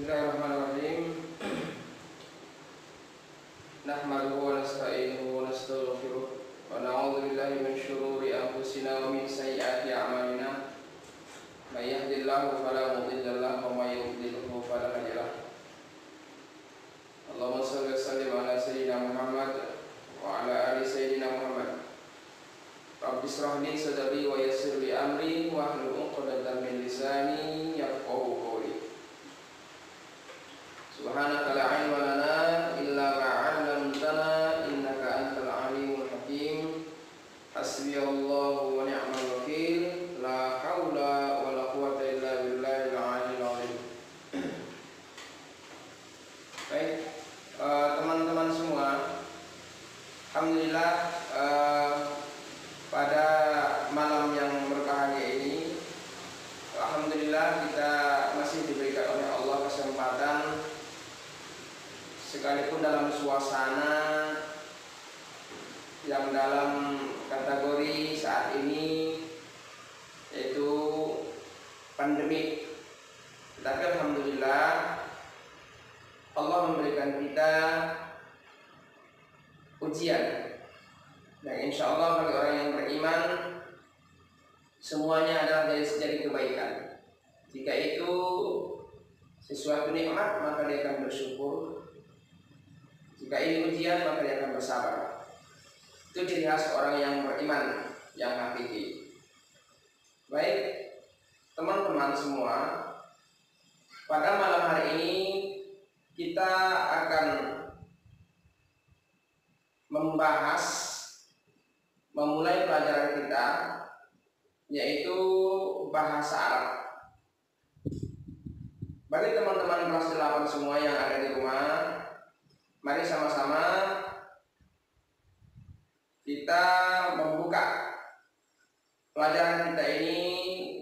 Bismillahirrahmanirrahim. Nahmaduhu wa nasta'inuhu wa nastaghfiruh wa na'udzu billahi min syururi anfusina wa min sayyiati a'malina. May yahdihillahu fala mudilla lahu wa may yudlilhu fala hadiya lahu. Allahumma shalli wa sallim ala sayyidina Muhammad wa ala ali sayyidina Muhammad. Rabbi shrah li sadri wa yassir li amri wa hlul 'uqdatam min lisani yafqahu qawli. Subhanaka la 'ilma lana illa ma 'allamtana innaka antal 'alimul hakim. Hasbiyallahu wa ni'mal wakil. La haula wa la quwwata illa billahil 'aliyyil 'azim. Baik, teman-teman semua, alhamdulillah pada malam yang berbahagia ini, alhamdulillah kita masih diberikan oleh Allah kesempatan, sekalipun dalam suasana yang dalam kategori saat ini yaitu pandemi, tetapi alhamdulillah Allah memberikan kita ujian, dan insya Allah bagi orang yang beriman semuanya adalah jadi kebaikan. Jika itu sesuatu nikmat, maka dia akan bersyukur. Jika ini ujian, maka dia akan bersabar. Itu ciri khas orang yang beriman yang hakiki. Baik, teman-teman semua, pada malam hari ini kita akan memulai pelajaran kita, yaitu bahasa Arab. Bagi teman-teman kelas 8 semua yang ada di rumah, mari sama-sama kita membuka pelajaran kita ini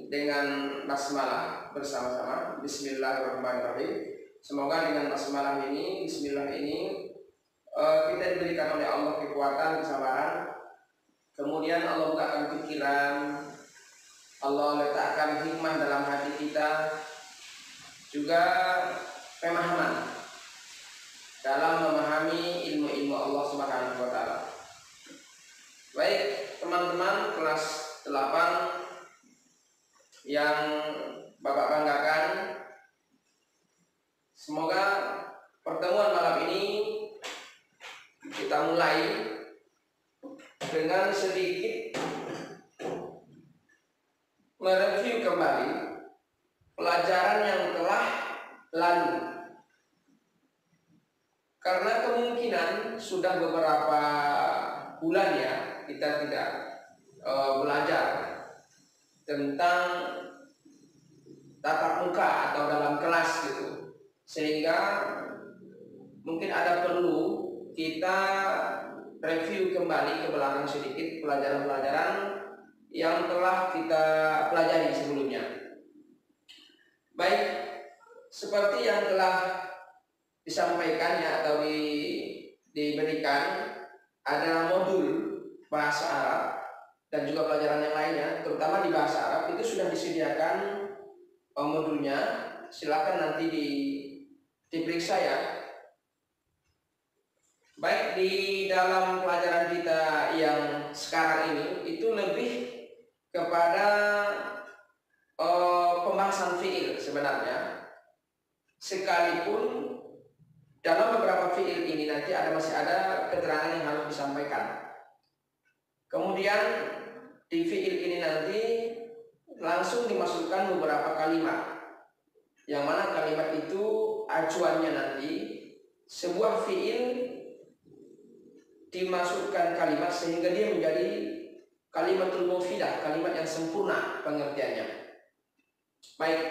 dengan basmalah bersama-sama. Bismillahirrahmanirrahim. Semoga dengan basmalah ini, bismillah ini, kita diberikan oleh Allah kekuatan, kesabaran. Kemudian Allah bukakan pikiran, Allah letakkan hikmah dalam hati kita, juga pemahaman dalam memahami ilmu-ilmu Allah Subhanahu wa taala. Baik, teman-teman kelas 8 yang Bapak banggakan, semoga pertemuan malam ini kita mulai dengan sedikit mereview kembali pelajaran yang telah lalu, karena kemungkinan sudah beberapa bulan ya kita tidak belajar tentang tatap muka atau dalam kelas gitu, sehingga mungkin ada perlu kita review kembali ke belakang sedikit pelajaran-pelajaran yang telah kita pelajari sebelumnya. Baik, seperti yang telah disampaikan ya, atau diberikan, ada modul bahasa Arab dan juga pelajaran yang lainnya, terutama di bahasa Arab itu sudah disediakan modulnya. Silakan nanti diperiksa ya. Baik, di dalam pelajaran kita yang sekarang ini itu lebih kepada pembahasan fiil sebenarnya, sekalipun dalam beberapa fiil ini nanti masih ada keterangan yang harus disampaikan. Kemudian di fiil ini nanti langsung dimasukkan beberapa kalimat, yang mana kalimat itu acuannya nanti sebuah fiil dimasukkan kalimat sehingga dia menjadi kalimatul mufidah, kalimat yang sempurna pengertiannya. Baik,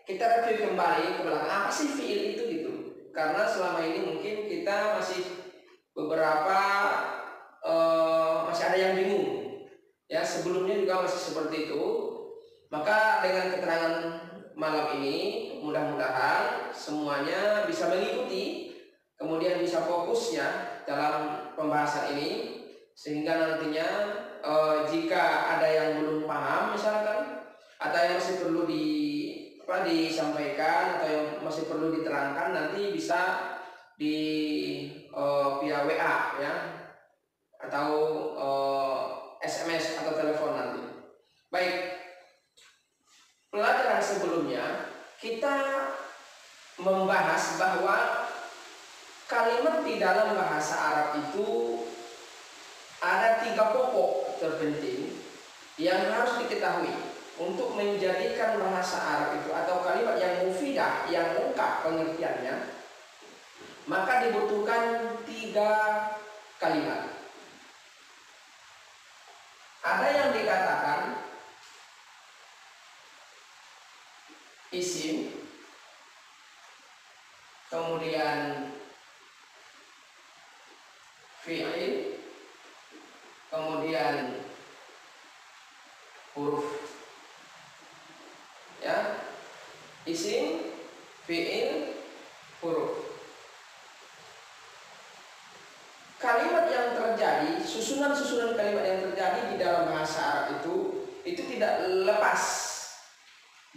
kita review kembali ke belakang, apa sih fiil itu gitu, karena selama ini mungkin kita masih beberapa masih ada yang bingung ya, sebelumnya juga masih seperti itu. Maka dengan keterangan malam ini mudah-mudahan semuanya bisa mengikuti, kemudian bisa fokusnya dalam pembahasan ini, sehingga nantinya jika ada yang belum paham misalkan, atau yang masih perlu disampaikan, atau yang masih perlu diterangkan nanti bisa di via WA ya, atau SMS atau telepon nanti. Baik, pelajaran sebelumnya kita membahas bahwa kalimat di dalam bahasa Arab itu ada 3 pokok terpenting yang harus diketahui untuk menjadikan bahasa Arab itu atau kalimat yang mufidah, yang lengkap pengertiannya, maka dibutuhkan 3 kalimat. Ada yang dikatakan isim, kemudian fi'il, kemudian huruf. Ya, isim, fi'il, huruf. Kalimat yang terjadi, susunan-susunan kalimat yang terjadi di dalam bahasa Arab itu tidak lepas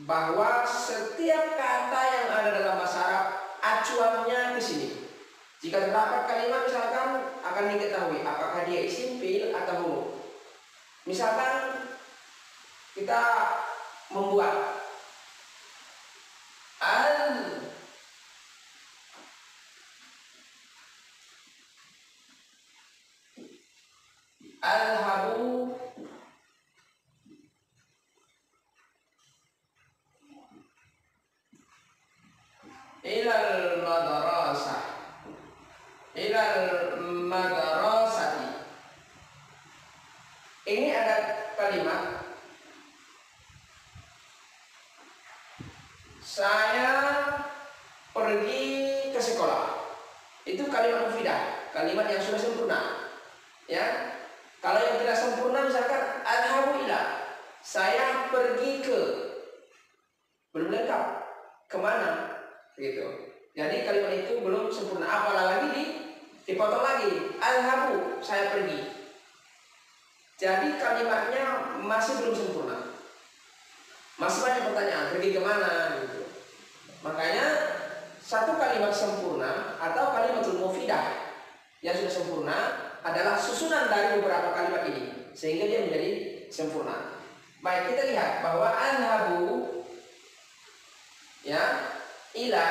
bahwa setiap kata yang ada dalam bahasa Arab acuannya ke sini. Jika terdapat kalimat misalkan akan diketahui apakah dia isim, fi'il atau huruf. Misalkan kita membuat al-habu ilal madrasah, ilal madrasati. Ini ada kalimat saya pergi ke sekolah. Itu kalimat mufidah, kalimat yang sudah sempurna. Ya, kalau yang tidak sempurna misalkan al-habu ila, saya pergi ke, belum lengkap, kemana gitu. Jadi kalimat itu belum sempurna, apalagi dipotong lagi al-habu, saya pergi. Jadi kalimatnya masih belum sempurna, masih banyak pertanyaan, pergi kemana gitu. Makanya satu kalimat sempurna atau kalimatul mufidah yang sudah sempurna adalah susunan dari beberapa kalimat ini sehingga dia menjadi sempurna. Baik, kita lihat bahwa al-habu ya, ila,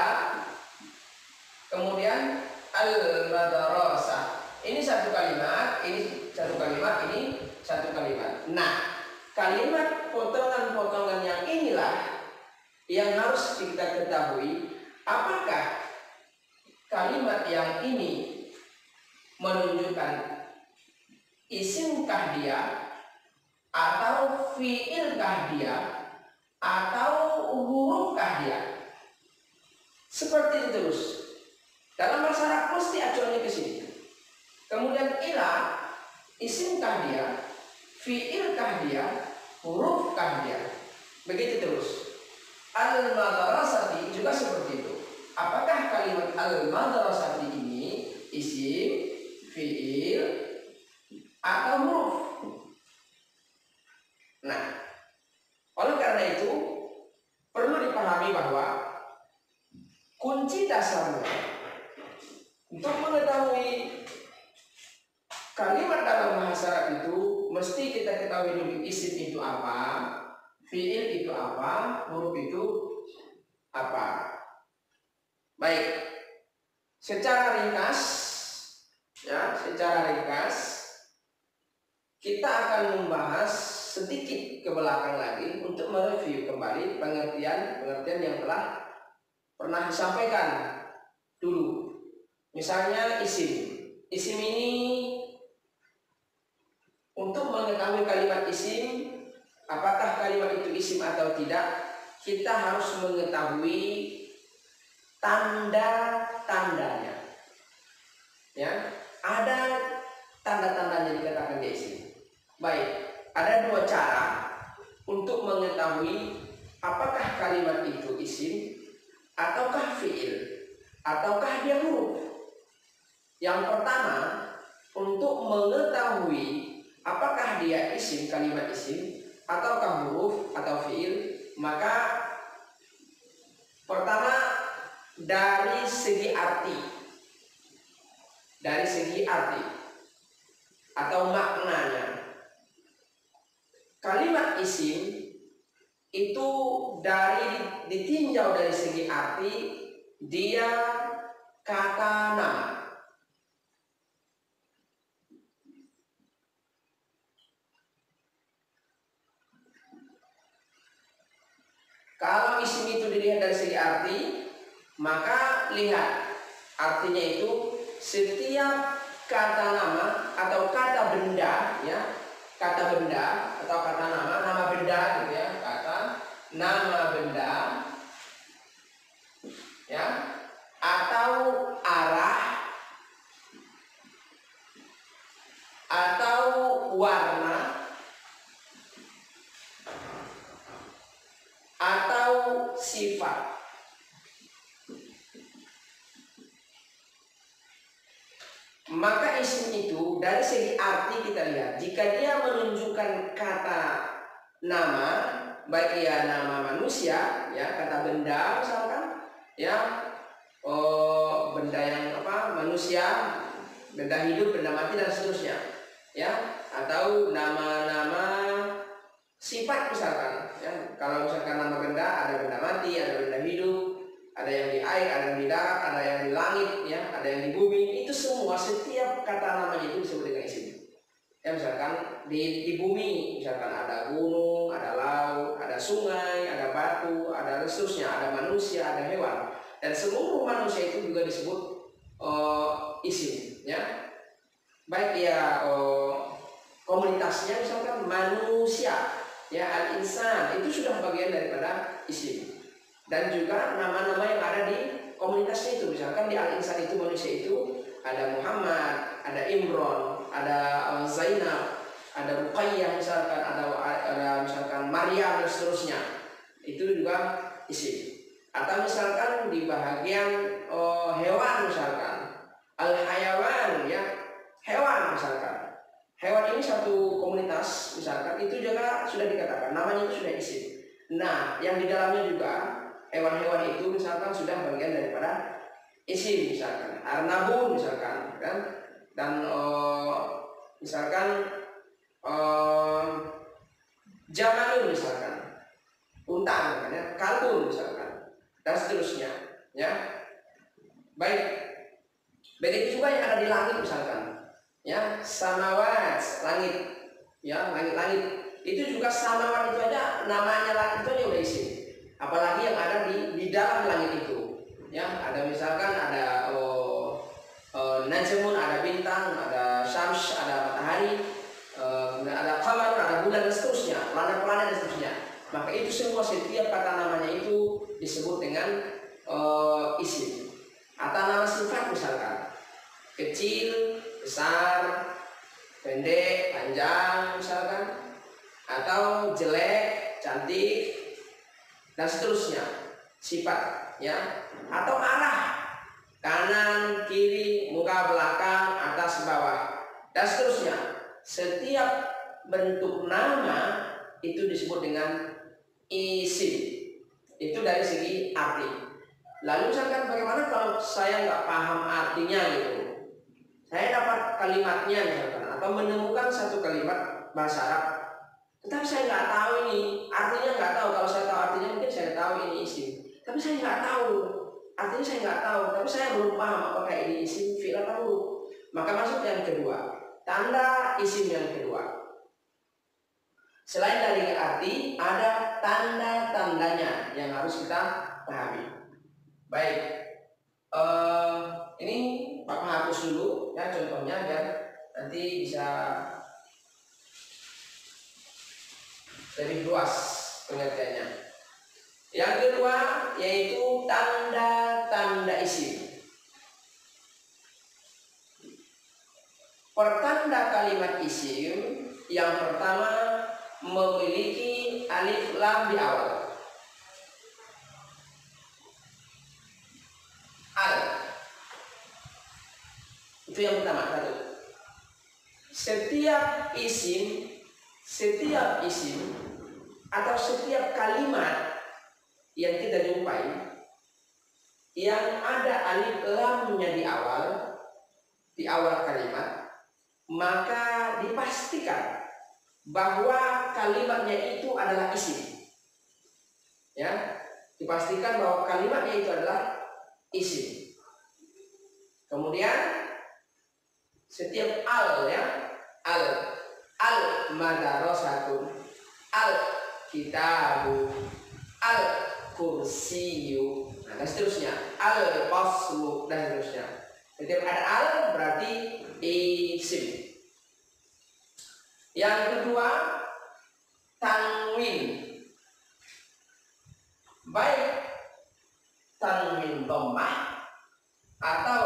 kemudian al-madrasah. Ini satu kalimat, ini satu kalimat, ini satu kalimat. Nah, kalimat potongan-potongan yang inilah yang harus kita ketahui, apakah kalimat yang ini menunjukkan isimkah dia, atau fiilkah dia, atau hurufkah dia. Seperti itu terus. Dalam bahasa Arab mesti acuannya ke sini. Kemudian ila, isimkah dia, fiilkah dia, hurufkah dia. Begitu terus. Al-madrasati juga seperti itu. Apakah kalimat al-madrasati ini isim, fiil, atau huruf? Nah, oleh karena itu perlu dipahami bahwa kunci dasarnya untuk mengetahui kalimat dalam bahasa Arab itu mesti kita ketahui dulu isim itu apa, fiil itu apa, huruf itu apa. Baik, secara ringkas ya, secara ringkas kita akan membahas sedikit ke belakang lagi untuk mereview kembali pengertian yang telah pernah disampaikan dulu. Misalnya isim. Isim ini, untuk mengetahui kalimat isim, apakah kalimat itu isim atau tidak, kita harus mengetahui tanda-tandanya. Ya, ada tanda-tandanya dikatakan dia isim. Baik, ada 2 cara untuk mengetahui apakah kalimat itu isim ataukah fiil, ataukah dia huruf. Yang pertama, untuk mengetahui apakah dia isim, kalimat isim, ataukah huruf atau fiil, maka pertama dari segi arti, atau maknanya. Kalimat isim itu ditinjau dari segi arti, dia kata nama. Kalau isim itu dilihat dari segi arti, maka lihat artinya itu setiap kata nama atau kata benda, ya, kata benda atau kata nama benda gitu ya, kata nama benda, ya, atau arah, atau warna, atau sifat. Maka isim itu dari segi arti kita lihat, jika dia menunjukkan kata nama, baik ya nama manusia, ya, kata benda misalkan, ya, benda yang manusia, benda hidup, benda mati dan seterusnya, ya, atau nama-nama sifat misalkan, ya, kalau misalkan nama benda, ada benda mati, ada benda hidup, ada yang di air, ada yang di darat, ada yang di langit, ya, ada yang di bumi. Itu semua setiap kata namanya itu disebut dengan isim. Ya, misalkan di bumi, misalkan ada gunung, ada laut, ada sungai, ada batu, ada seterusnya, ada manusia, ada hewan, dan seluruh manusia itu juga disebut isim, ya. Baik ya komunitasnya, misalkan manusia, ya, al-insan, itu sudah bagian daripada isim. Dan juga nama-nama yang ada di komunitasnya itu, misalkan di al-insan itu, manusia itu ada Muhammad, ada Imron, ada Zainab, ada Ruqayyah misalkan, ada misalkan Maryam dan seterusnya, itu juga isim. Atau misalkan di bahagian hewan, misalkan al-hayawan, ya, hewan misalkan. Hewan ini satu komunitas misalkan, itu juga sudah dikatakan namanya itu sudah isim. Nah, yang di dalamnya juga hewan-hewan itu misalkan sudah bagian daripada isim, misalkan arnabun misalkan, kan, dan misalkan jamalun misalkan, unta misalkan, ya, kalbun misalkan, dan seterusnya, ya. Baik, begitu juga yang ada di langit misalkan, ya, samawat, langit, ya, langit-langit itu juga samawat itu aja, namanya langit itu aja udah isim. Apalagi yang ada di dalam langit itu, ya, ada misalkan ada najmun, ada bintang, ada syams, ada matahari, ada qamar, ada bulan dan seterusnya, planet-planet dan seterusnya. Maka itu semua setiap kata namanya itu disebut dengan isim. Atau nama sifat misalkan kecil, besar, pendek, panjang misalkan, atau jelek, cantik, dan seterusnya, sifat, ya, atau arah, kanan, kiri, muka, belakang, atas, bawah, dan seterusnya. Setiap bentuk nama itu disebut dengan isim. Itu dari segi arti. Lalu misalkan bagaimana kalau saya nggak paham artinya gitu, saya dapat kalimatnya misalkan, atau menemukan satu kalimat bahasa Arab, tetapi saya nggak tahu ini artinya, nggak tahu. Kalau saya tahu artinya mungkin saya tahu ini isim, tapi saya nggak tahu artinya, saya nggak tahu, tapi saya belum paham apakah ini isim, fi'il atau huruf. Maka masuk yang kedua, tanda isim yang kedua. Selain dari arti, ada tanda-tandanya yang harus kita pahami. Baik, ini Bapak hapus dulu, ya, contohnya biar nanti bisa lebih luas pengertiannya. Yang kedua yaitu tanda-tanda isim. Pertanda kalimat isim yang pertama memiliki alif lam di awal. Al, itu yang pertama. Satu, setiap isim atau setiap kalimat yang kita jumpai yang ada alif lamnya di awal kalimat, maka dipastikan bahwa kalimatnya itu adalah isim. Ya, dipastikan bahwa kalimatnya itu adalah isim. Kemudian setiap al, ya, al madrasatun, al kitabu, al kursiyu, dan seterusnya, al faslu, dan seterusnya. Setiap ada al berarti isim. Yang kedua, tanwin, baik tanwin dhammah atau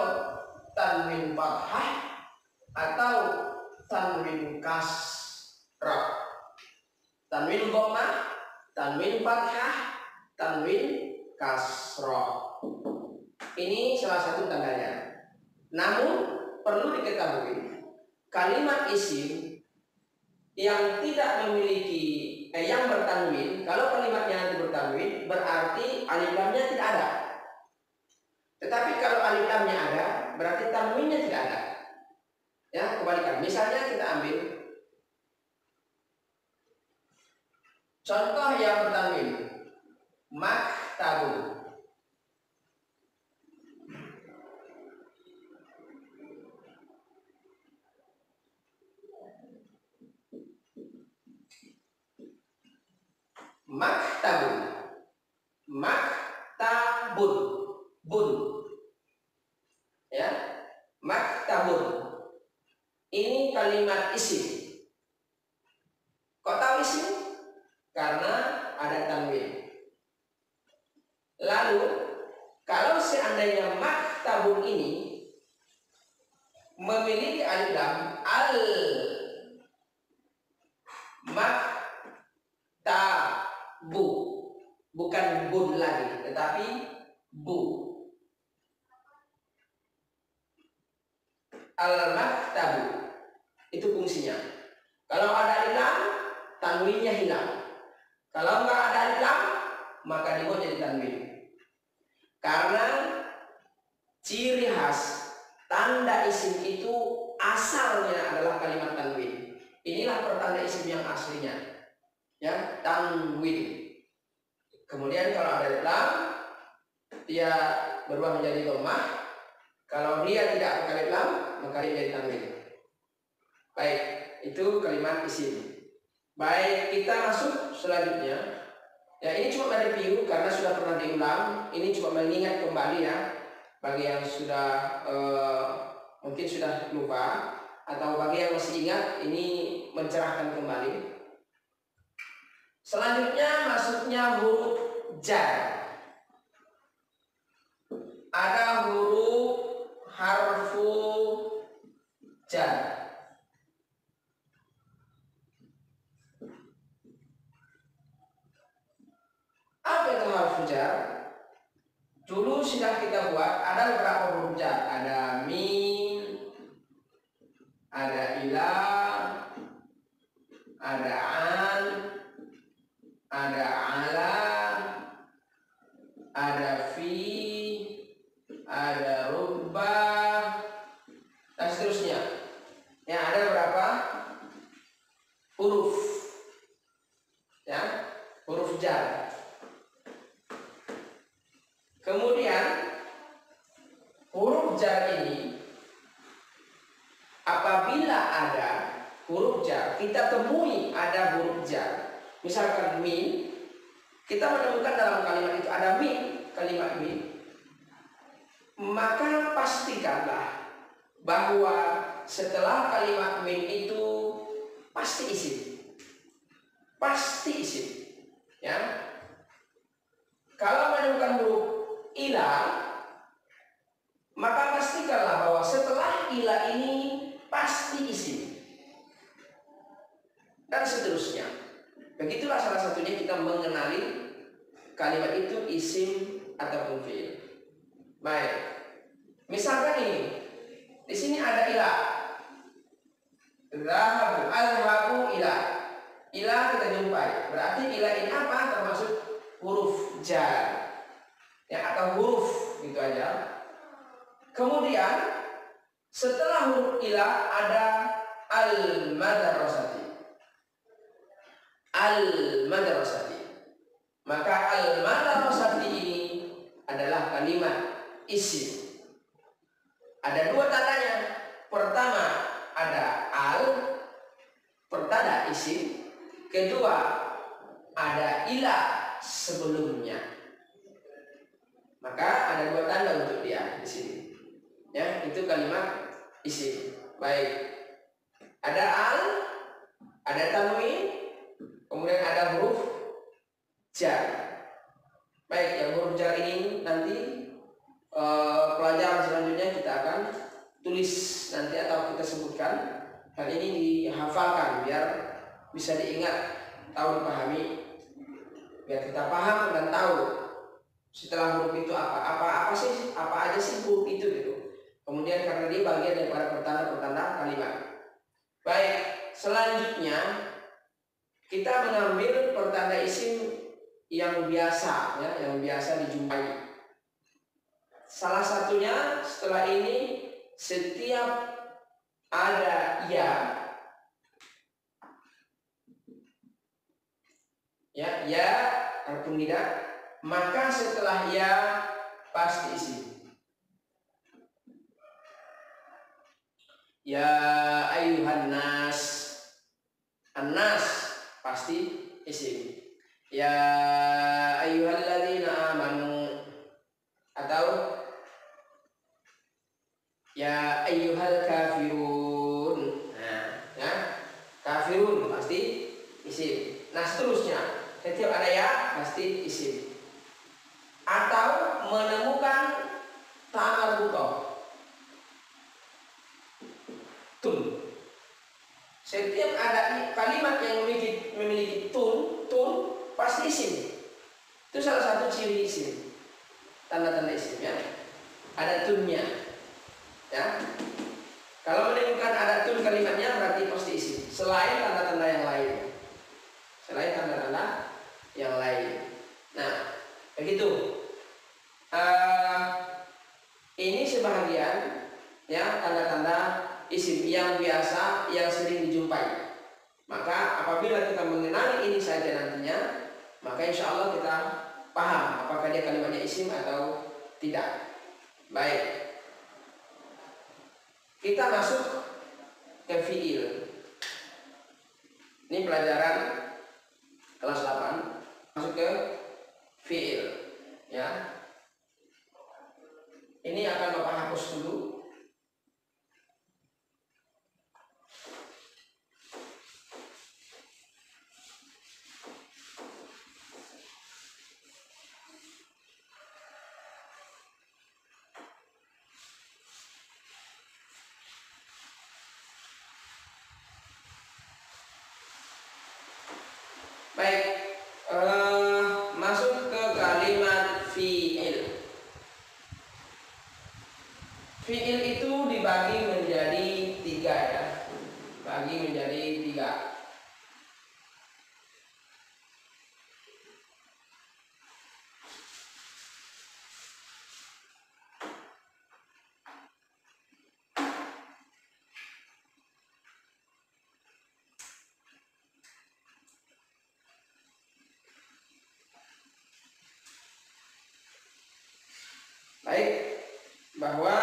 tanwin fathah atau tanwin kasrah. Tanwin dhammah, tanwin fathah, tanwin kasrah. Ini salah satu tandanya. Namun perlu diketahui, kalimat isim yang tidak memiliki yang bertanwin, kalau kalimatnya nanti bertanwin berarti alif lamnya tidak ada. Tetapi kalau alif lamnya ada, berarti tanwinnya tidak ada. Ya, kebalikan. Misalnya kita ambil contoh yang bertanwin, maktabun. Maktabun, maktabun, bun, ya, maktabun. Ini kalimat isim. Kok tahu isim? Karena ada tanwin. Lalu kalau seandainya maktabun ini memiliki alif lam, al maktabu, bukan bun lagi, tetapi bu. Al-maktabu itu fungsinya. Kalau ada alif lam, tanwinnya hilang. Kalau nggak ada alif lam, maka dibuat jadi tanwin. Karena ciri khas tanda isim itu asalnya adalah kalimat tanwin. Inilah pertanda isim yang aslinya, ya, tanwin. Kemudian kalau ada alif lam, dia berubah menjadi dhammah. Kalau dia tidak pakai alif lam, maka dia menjadi tanwin. Baik, itu kalimat isim. Baik, kita masuk selanjutnya. Ya, ini cuma mereview karena sudah pernah diulang. Ini cuma mengingat kembali, ya, bagi yang sudah mungkin sudah lupa, atau bagi yang masih ingat, ini mencerahkan kembali. Selanjutnya masuknya huruf jar. Ada huruf harfu jar. Apa itu harfu jar? Dulu sudah kita buat, ada beberapa huruf jar. Ada min, ada ila, ada an, ada ala, ada fi, ada rubba, dan seterusnya. Ya, ada berapa huruf, ya, huruf jar. Kemudian huruf jar ini, apabila ada huruf jar, kita temui ada huruf jar. Misalkan min, kita menemukan dalam kalimat itu ada min, kalimat min, maka pastikanlah bahwa setelah kalimat min itu pasti isim. Pasti isim, ya. Kalau menemukan huruf ila, maka pastikanlah bahwa setelah ila ini pasti isim, dan seterusnya. Begitulah salah satunya kita mengenali kalimat itu isim ataupun fi'il. Baik, misalkan ini, di sini ada ila, zahabu, azhabu ila, ila kita jumpai, berarti ila ini apa? Termasuk huruf jar, ya, atau huruf gitu belajar. Kemudian setelah huruf ila ada al-madrasati. Al-madrasati. Maka al-madrasati ini adalah kalimat isim. Ada dua tandanya. Pertama ada al, pertanda isim. Kedua ada ila sebelumnya. Maka ada dua tanda untuk dia di sini. Ya, itu kalimat isim. Baik. Ada al, ada tanwin, kemudian ada huruf jar. Baik, yang huruf jar ini nanti pelajaran selanjutnya kita akan tulis nanti atau kita sebutkan. Hal ini dihafalkan biar bisa diingat, tahu, dipahami, biar kita paham dan tahu setelah huruf itu apa aja sih huruf itu gitu. Kemudian karena dia bagian daripada pertanda-pertanda kalimat. Baik, selanjutnya kita mengambil pertanda isim yang biasa, ya, yang biasa dijumpai. Salah satunya setelah ini, setiap ada ya ataupun tidak, maka setelah ya pasti isim. Ya ayuhan nas, an-nas pasti isim. Ya ayyuhalladzina amanu, atau ya ayyuhal kafirun. Nah, ya, kafirun pasti isim. Nah, seterusnya setiap ada ya pasti isim. Atau menemukan tamar butoh, tun. Setiap ada kalimat yang memiliki tun pasti isim. Itu salah satu ciri isim, tanda-tanda isim, ya. Ada tunnya, ya. Kalau menemukan ada tun kalimatnya berarti pasti isim. Selain tanda-tanda yang lain, Nah, begitu. Ini sebahagian, ya, tanda-tanda isim yang biasa, yang sering dijumpai. Maka apabila kita mengenali ini saja nantinya, maka insya Allah kita paham apakah dia kalimatnya isim atau tidak. Baik, kita masuk ke fiil. Ini pelajaran kelas 8, masuk ke fiil, ya. Ini akan Bapak hapus dulu. Baik, masuk ke kalimat fi'il. Fi'il itu dibagi menjadi 3, ya. Bagi menjadi 3. Baik, bahwa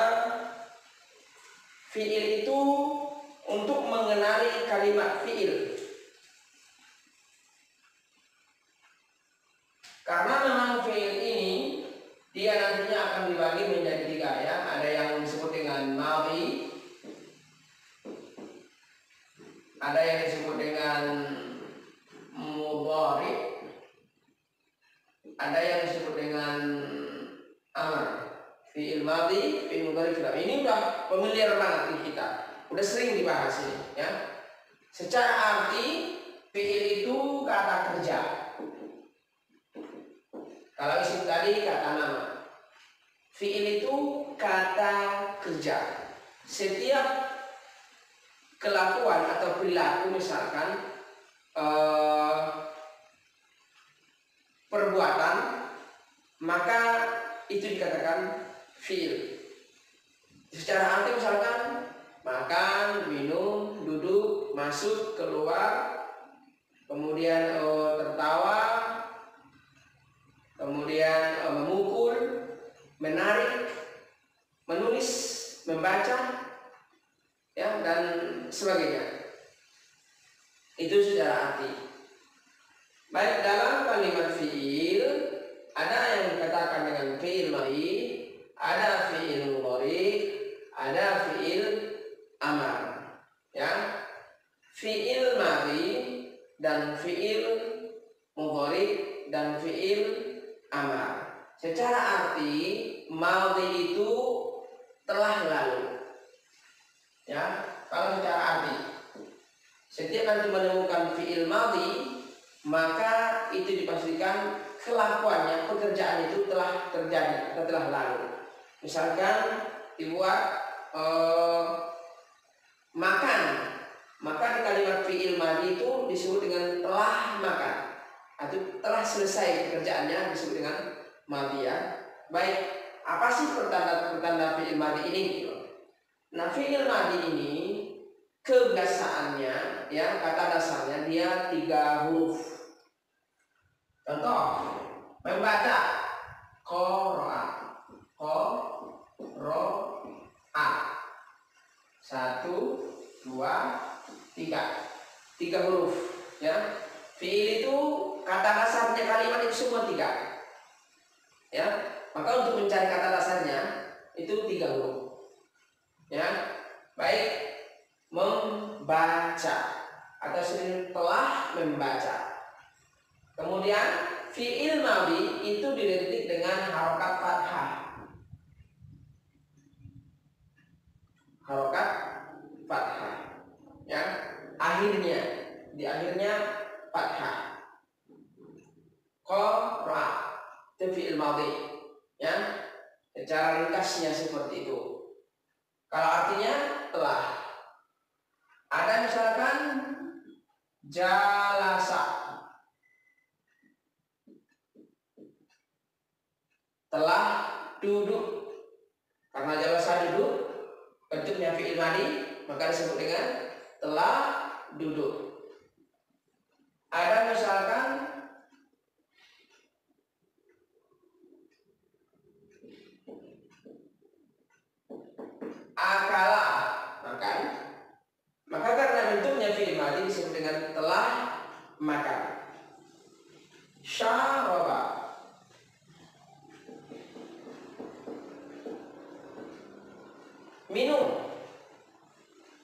fi'il itu untuk mengenali kalimat fi'il. Karena memang fi'il ini dia nantinya akan dibagi menjadi 3, ya. Ada yang disebut dengan madhi, ada yang disebut dengan mudhari, ada yang disebut dengan amr. Fi'il madhi, fi'il mudhari, fi'il amr. Ini udah familiar banget di kita, udah sering dibahas ini, ya. Secara arti fi'il itu kata kerja. Kalau isim tadi kata nama, fi'il itu kata kerja. Setiap kelakuan atau perilaku, misalkan perbuatan, maka itu dikatakan fiil. Secara arti misalkan makan, minum, duduk, masuk, keluar, kemudian tertawa, kemudian memukul, menarik, menulis, membaca, ya, dan sebagainya. Itu secara arti. Baik, dalam kalimat fiil ada yang dikatakan dengan fiil madhi, ada fiil mudhari, ada fiil amar. Ya, fiil madhi dan fiil mudhari dan fiil amar. Secara arti madhi itu telah lalu. Ya, kalau secara arti, setiap nanti menemukan fiil madhi, maka itu dipastikan kelakuannya, pekerjaan itu telah terjadi atau telah lalu. Misalkan dibuat makan, maka di kalimat fiil madhi itu disebut dengan telah makan atau telah selesai pekerjaannya, disebut dengan madhi, ya. Baik, apa sih pertanda fiil madhi ini? Nah, fiil madhi ini kebiasaannya, ya, kata dasarnya dia 3 huruf. Contoh, membaca, qara'a, qara'a, 1, 2, 3, 3 huruf, ya. Fiil itu kata dasarnya kalimat itu semua 3, ya. Maka untuk mencari kata dasarnya itu 3 huruf, ya. Baik, membaca atau sering telah membaca. Kemudian fiil madhi itu didetik dengan harokat fathah. Harokat fathah, ya. Akhirnya, di akhirnya fathah. Qara itu fiil madhi, ya. Secara ringkasnya seperti itu. Kalau artinya telah. Ada misalkan jalasa, telah duduk. Karena jalasa duduk, bentuknya fi'il madhi, maka disebut dengan telah duduk. Ada misalkan akala, makan. Maka karena bentuknya fi'il madhi disebut dengan telah makan. Syaraba, minum.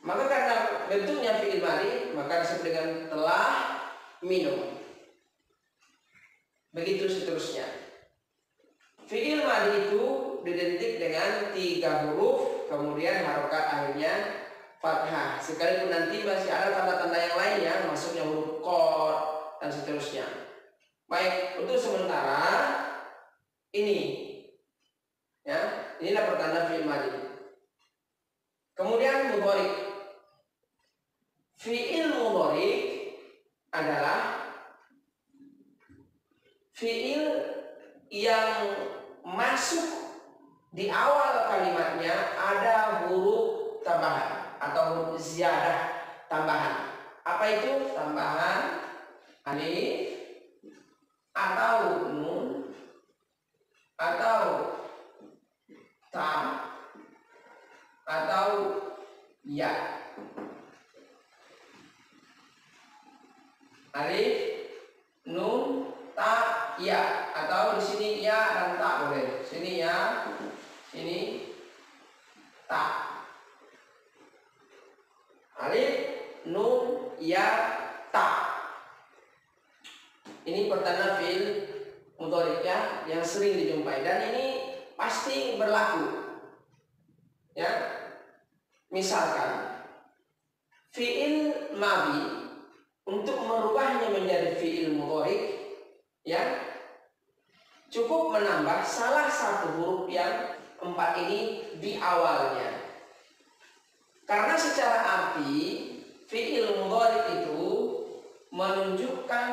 Maka karena bentuknya fi'il madhi, maka disebut dengan telah minum. Begitu seterusnya. Fi'il madhi itu didentik dengan 3 huruf, kemudian harokat akhirnya fathah. Sekalipun nanti masih ada tanda-tanda yang lainnya, masuknya huruf qad dan seterusnya. Baik, untuk sementara ini, ya, inilah pertanda fi'il madhi. Kemudian mudhari. Fi'il mudhari adalah fi'il yang masuk di awal kalimatnya ada huruf tambahan atau huruf ziyadah tambahan. Apa itu? Tambahan alif atau nun atau ta atau ya. Alif, nun, ta, ya, atau di sini ya dan ta boleh. Sini ya, sini ta. Alif, nun, ya, ta. Ini pertanda fi'il mudhari, ya, yang sering dijumpai dan ini pasti berlaku. Ya. Misalkan fi'il madhi untuk merubahnya menjadi fi'il mudhari, ya, cukup menambah salah satu huruf yang 4 ini di awalnya. Karena secara arti fi'il mudhari itu menunjukkan